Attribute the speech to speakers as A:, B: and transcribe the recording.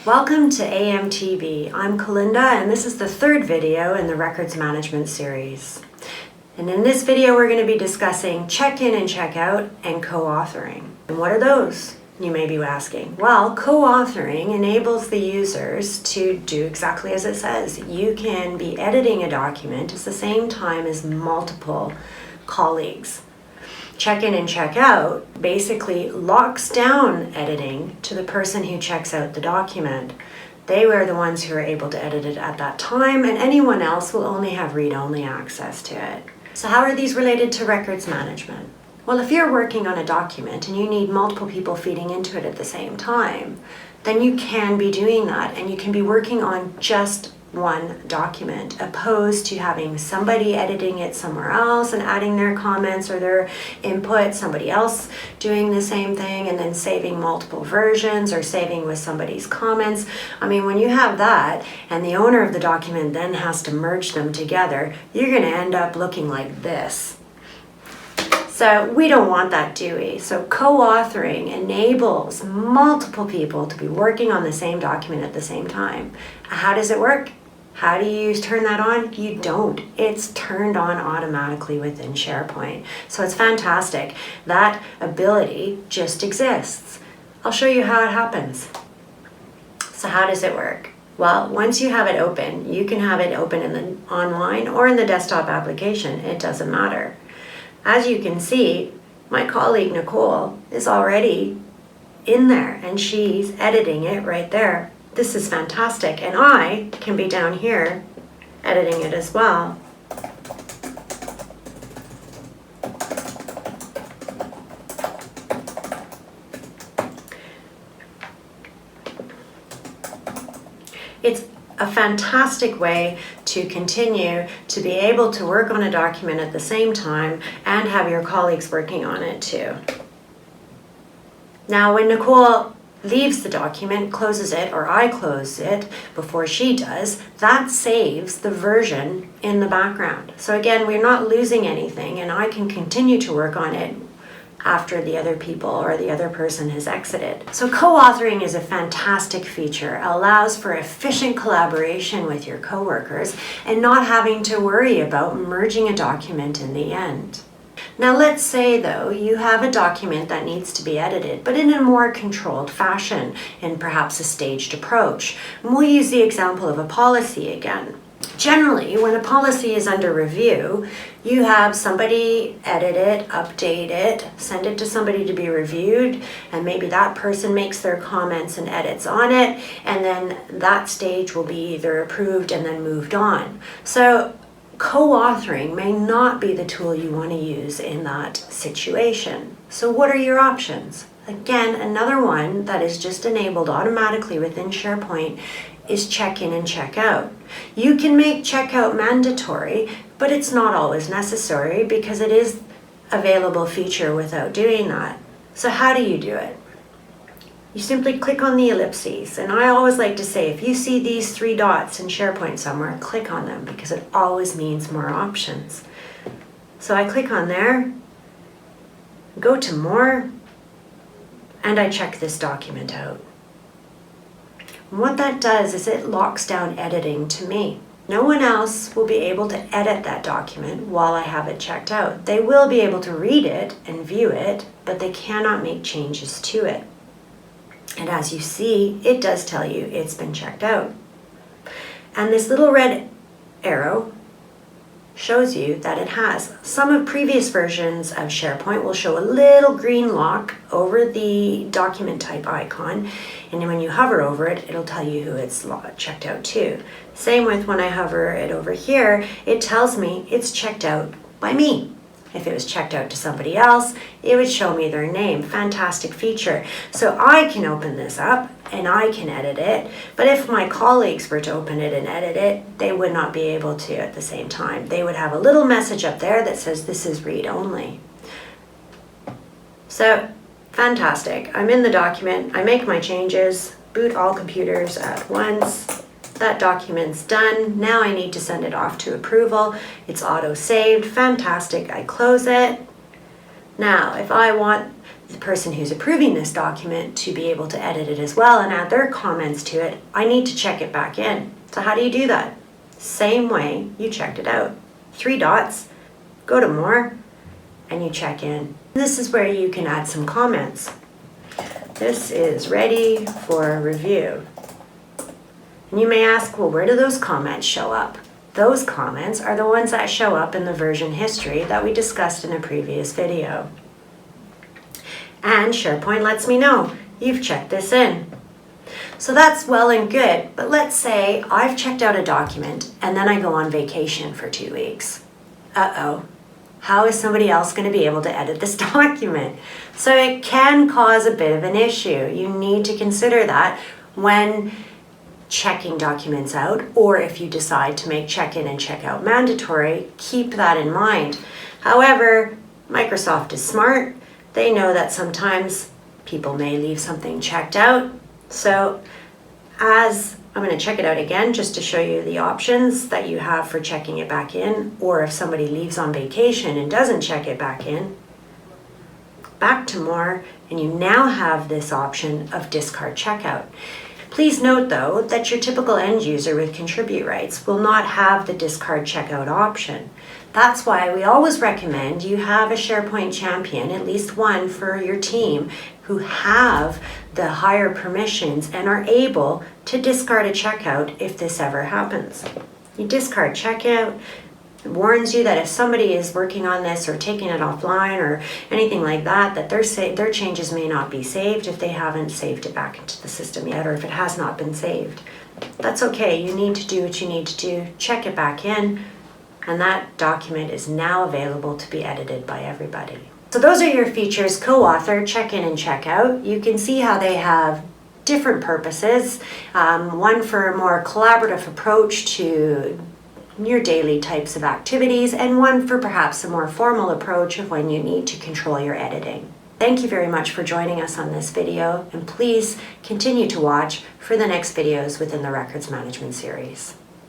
A: Welcome to AMTv. I'm Colinda, and this is the third video in the Records Management series. And in this video, we're going to be discussing check-in and check-out and co-authoring. And what are those, you may be asking? Well, co-authoring enables the users to do exactly as it says. You can be editing a document at the same time as multiple colleagues. Check-in and check-out basically locks down editing to the person who checks out the document. They were the ones who are able to edit it at that time, and anyone else will only have read-only access to it. So how are these related to records management? Well, if you're working on a document and you need multiple people feeding into it at the same time, then you can be doing that, and you can be working on just one document, opposed to having somebody editing it somewhere else and adding their comments or their input, somebody else doing the same thing, and then saving multiple versions or saving with somebody's comments. I mean, when you have that and the owner of the document then has to merge them together, you're going to end up looking like this. So we don't want that, do we? So co-authoring enables multiple people to be working on the same document at the same time. How does it work? How do you turn that on? You don't. It's turned on automatically within SharePoint. So it's fantastic. That ability just exists. I'll show you how it happens. So how does it work? Well, once you have it open, you can have it open in the online or in the desktop application. It doesn't matter. As you can see, my colleague Nicole is already in there and she's editing it right there. This is fantastic, and I can be down here editing it as well. It's a fantastic way to continue to be able to work on a document at the same time and have your colleagues working on it too. Now, when Nicole leaves the document, closes it, or I close it before she does, that saves the version in the background. So again, we're not losing anything, and I can continue to work on it after the other people or the other person has exited. So co-authoring is a fantastic feature. It allows for efficient collaboration with your coworkers and not having to worry about merging a document in the end. Now let's say though you have a document that needs to be edited, but in a more controlled fashion, in perhaps a staged approach. And we'll use the example of a policy again. Generally, when a policy is under review, you have somebody edit it, update it, send it to somebody to be reviewed, and maybe that person makes their comments and edits on it, and then that stage will be either approved and then moved on. So co-authoring may not be the tool you want to use in that situation. So what are your options? Again, another one that is just enabled automatically within SharePoint is check-in and check-out. You can make checkout mandatory, but it's not always necessary because it is an available feature without doing that. So how do you do it? You simply click on the ellipses, and I always like to say if you see these three dots in SharePoint somewhere, click on them because it always means more options. So I click on there, go to more, and I check this document out. And what that does is it locks down editing to me. No one else will be able to edit that document while I have it checked out. They will be able to read it and view it, but they cannot make changes to it. And as you see, it does tell you it's been checked out. And this little red arrow shows you that it has. Some of previous versions of SharePoint will show a little green lock over the document type icon, and then when you hover over it, it'll tell you who it's checked out to. Same with when I hover it over here, it tells me it's checked out by me. If it was checked out to somebody else, it would show me their name. Fantastic feature. So I can open this up and I can edit it, but if my colleagues were to open it and edit it, they would not be able to at the same time. They would have a little message up there that says this is read only. So fantastic. I'm in the document, I make my changes, boot all computers at once. That document's done. Now I need to send it off to approval. It's auto-saved. Fantastic. I close it. Now, if I want the person who's approving this document to be able to edit it as well and add their comments to it, I need to check it back in. So how do you do that? Same way you checked it out. 3 dots, go to More, and you check in. This is where you can add some comments. This is ready for review. And you may ask, well, where do those comments show up? Those comments are the ones that show up in the version history that we discussed in a previous video. And SharePoint lets me know you've checked this in. So that's well and good, but let's say I've checked out a document and then I go on vacation for 2 weeks. Uh-oh. How is somebody else going to be able to edit this document? So it can cause a bit of an issue. You need to consider that when checking documents out, or if you decide to make check-in and check-out mandatory, keep that in mind. However, Microsoft is smart. They know that sometimes people may leave something checked out. So as I'm going to check it out again just to show you the options that you have for checking it back in, or if somebody leaves on vacation and doesn't check it back in, back to More, and you now have this option of discard checkout. Please note though that your typical end user with contribute rights will not have the discard checkout option. That's why we always recommend you have a SharePoint champion, at least one for your team, who have the higher permissions and are able to discard a checkout if this ever happens. You discard checkout. It warns you that if somebody is working on this or taking it offline or anything like that, that their changes may not be saved if they haven't saved it back into the system yet, or if it has not been saved. That's okay. You need to do what you need to do. Check it back in, and that document is now available to be edited by everybody. So those are your features: co-author, check-in and check-out. You can see how they have different purposes. One for a more collaborative approach to your daily types of activities, and one for perhaps a more formal approach of when you need to control your editing. Thank you very much for joining us on this video, and please continue to watch for the next videos within the Records Management series.